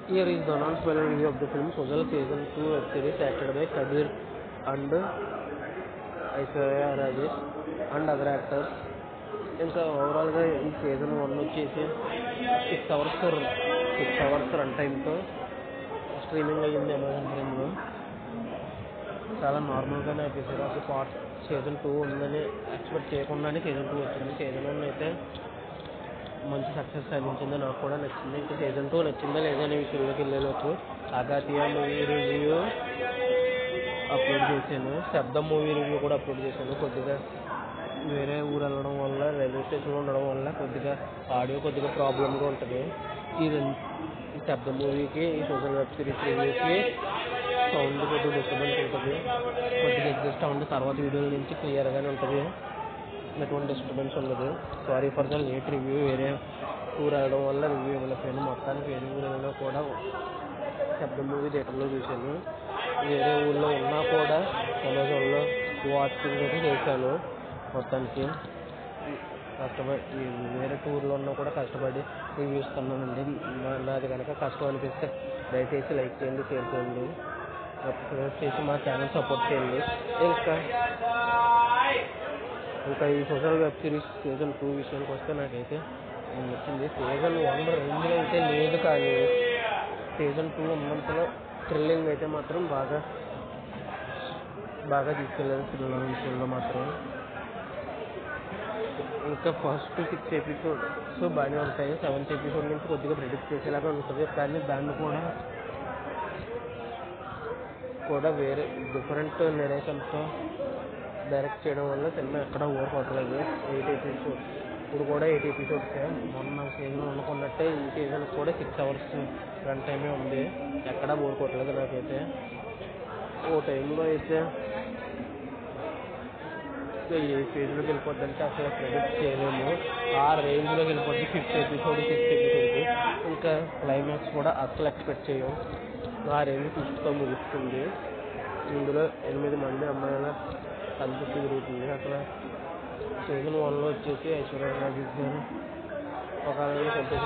Here is the non-spoiler review of the film Social Season 2 web series acted by Kabir and Aishwarya Rajesh and other actors. ఇంకా ఓవరాల్గా ఈ season 1 వచ్చేసి 6 hours run టైంతో streaming అయ్యింది Amazon ప్రైమ్లో. చాలా నార్మల్గానే అయిపోయింది. అసలు సీజన్ 2 ఉందని ఎక్స్పెక్ట్ చేయకుండానే సీజన్ 2 వచ్చింది. సీజన్ 1 అయితే మంచి సక్సెస్ సాధించింది, నాకు కూడా నచ్చింది. ఇంకా సీజన్ 2 నచ్చిందా లేదా అనే విషయంలోకి వెళ్ళవచ్చు. అగాతియా మూవీ రివ్యూ అప్లోడ్ చేశాను, శబ్దం మూవీ రివ్యూ కూడా అప్లోడ్ చేశాను. కొద్దిగా వేరే ఊరు వెళ్ళడం వల్ల, రైల్వే స్టేషన్లో ఉండడం వల్ల కొద్దిగా ఆడియో కొద్దిగా ప్రాబ్లమ్గా ఉంటుంది. ఈ శబ్దం మూవీకి, ఈ సోషల్ వెబ్ సిరీస్ రివ్యూకి సౌండ్ కొద్దిగా డిస్టర్బెన్స్ ఉంటుంది. కొద్దిగా అడ్జస్ట్ అవ్వండి, తర్వాత వీడియోల నుంచి క్లియర్గానే ఉంటుంది, ఎటువంటి డిస్టర్బెన్స్ ఉండదు. Sorry for the late review. వేరే ఊరు వెళ్ళడం వల్ల రివ్యూ ఇవ్వలేకపోయాను. మొత్తానికి వేరే ఊరు వెళ్ళినా కూడా శబ్దం మూవీ థియేటర్లో చూశాను. వేరే ఊళ్ళో ఉన్నా కూడా అమెజాన్లో వాచింగ్ అయితే చేశాను. మొత్తానికి కష్టపడి వేరే టూర్లో ఉన్నా కూడా కష్టపడి రివ్యూ ఇస్తున్నానండి. నాది కనుక కష్టం అనిపిస్తే దయచేసి లైక్ చేయండి, షేర్ చేయండి, సబ్స్క్రైబ్ చేసి మా ఛానల్ సపోర్ట్ చేయండి. ఇంకా ఈ సోషల్ వెబ్ సిరీస్ సీజన్ 2 విషయానికి వస్తే నాకైతే నచ్చింది. సీజన్ 1 రేంజ్లో అయితే లేదు, కానీ సీజన్ 2 ఉన్నంతలో థ్రిల్లింగ్ అయితే మాత్రం బాగా తీసుకెళ్ళారు పిల్లల విషయంలో మాత్రం. ఇంకా ఫస్ట్ 6 ఎపిసోడ్స్ బాగానే ఉంటాయి. 7th ఎపిసోడ్ నుంచి కొద్దిగా ప్రెడిక్ట్ చేసేలాగా ఉంటుంది, కానీ దాన్ని కూడా వేరే డిఫరెంట్ నెరేషన్తో డైరెక్ట్ చేయడం వల్ల సినిమా ఎక్కడ ఓవర్ కొట్టలేదు. 8 ఎపిసోడ్స్ ఇప్పుడు కూడా 8 ఎపిసోడ్సే. మొన్న సీజన్ అనుకున్నట్టే ఈ సీజన్ కూడా 6 అవర్స్ రన్ టైమే ఉంది. ఎక్కడా బోర్ కొట్టలేదు నాకైతే. ఓ టైంలో అయితే ఏ ఫేజ్లోకి వెళ్ళిపోద్దంటే అసలు ప్రెడిక్ట్ చేయలేము. ఆ రేంజ్లోకి వెళ్ళిపోద్ది 5th ఎపిసోడ్, 6th ఎపిసోడ్కి. ఇంకా క్లైమాక్స్ కూడా అసలు ఎక్స్పెక్ట్ చేయం. ఆ రేంజ్ ట్విస్ట్తో ముగుస్తుంది. ఇందులో 8 మంది అమ్మాయిల కనిపిస్తూ తిరుగుతుంది. అసలు సీజన్ 1లో వచ్చేసి ఐశ్వర్య రాజేష్ గారు ఒక ఆమెను చంపేసి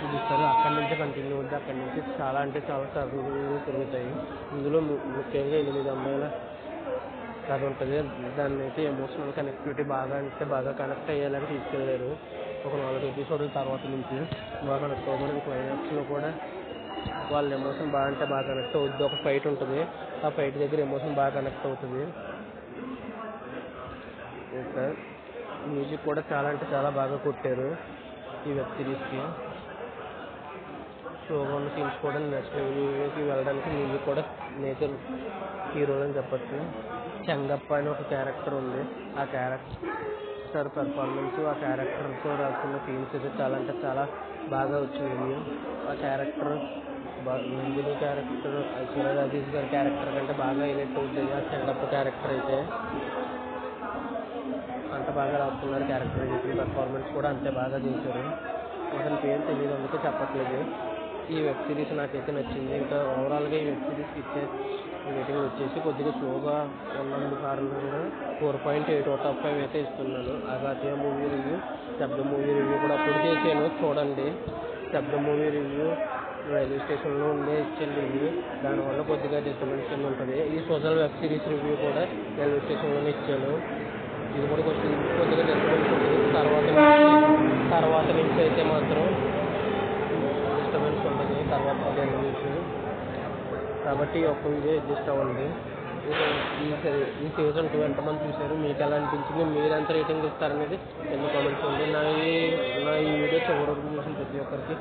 చూపిస్తారు. అక్కడి నుంచి కంటిన్యూ అవుతుంది. అక్కడి నుంచి చాలా సర్దులు తిరుగుతాయి. ఇందులో ముఖ్యంగా 8 అమ్మాయిల కథ ఉంటుంది. దాన్ని అయితే ఎమోషనల్ కనెక్టివిటీ బాగా కనెక్ట్ అయ్యేలాగా తీసుకెళ్ళారు. ఒక 4 ఎపిసోడ్ల తర్వాత నుంచి బాగా కనెక్ట్ అవ్వమని క్లైమాక్స్లో కూడా వాళ్ళ ఎమోషన్ బాగా కనెక్ట్ అవుతుంది. ఒక ఫైట్ ఉంటుంది, ఆ ఫైట్ దగ్గర ఎమోషన్ బాగా కనెక్ట్ అవుతుంది. ఇంకా మ్యూజిక్ కూడా చాలా బాగా కొట్టారు ఈ వెబ్ సిరీస్కి. షోగా ఉన్న సీన్స్ కూడా నెక్స్ట్ లెవెల్కి వెళ్ళడానికి మ్యూజిక్ కూడా నేచర్ హీరోలు అని చెప్పచ్చు. చెంగప్ప అని ఒక క్యారెక్టర్ ఉంది. ఆ క్యారెక్టర్ పెర్ఫార్మెన్స్, ఆ క్యారెక్టర్తో రాసుకున్న సీన్స్ అయితే చాలా బాగా వచ్చింది. ఆ క్యారెక్టర్ నందిని క్యారెక్టర్ ఐశ్వర్య రాజేష్ గారి క్యారెక్టర్ కంటే బాగా హైలైట్ అవుతుంది. ఆ చెంగప్ప క్యారెక్టర్ అయితే అంత బాగా రాసుకున్నారు. క్యారెక్టరైజేషన్, పెర్ఫార్మెన్స్ కూడా అంతే బాగా చేశారు. అతని పేరు తెలియదు, అందుకే చెప్పట్లేదు. ఈ వెబ్ సిరీస్ నాకైతే నచ్చింది. ఇంకా ఓవరాల్గా ఈ వెబ్ సిరీస్కి ఇచ్చే రేటింగ్ వచ్చేసి కొద్దిగా స్లోగా ఉన్నందు కారణంగా 4.8/5 అయితే ఇస్తున్నాను. అగాతియా మూవీ రివ్యూ, శబ్దం మూవీ రివ్యూ కూడా అప్లోడ్ చేశాను, చూడండి. శబ్దం మూవీ రివ్యూ రైల్వే స్టేషన్లో ఉండే ఇచ్చాను రివ్యూ, దానివల్ల కొద్దిగా డిస్టర్బెన్స్ కింద ఉంటుంది. ఈ సోషల్ వెబ్ సిరీస్ రివ్యూ కూడా రైల్వే స్టేషన్లోనే ఇచ్చాను. ఇది కూడా కొద్దిగా డిస్టర్బెన్స్ ఉంది. తర్వాత నుంచి అయితే మాత్రం డిస్టర్బెన్స్ ఉంటుంది తర్వాత రివ్యూస్. కాబట్టి ఒక్క వీడియో అడ్జస్ట్ అవ్వండి. ఈ సీజన్ 2 ఎంతమంది చూశారు, మీకు ఎలా అనిపించింది, మీరు ఎంత రేటింగ్ ఇస్తారనేది కింద కామెంట్స్ ఉంది. నా ఈ వీడియో చివరి వరకు చూసిన ప్రతి ఒక్కరికి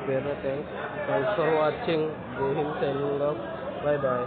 పేరు థ్యాంక్స్ ఫర్ వాచింగ్. జై Hind, signing off, bye bye.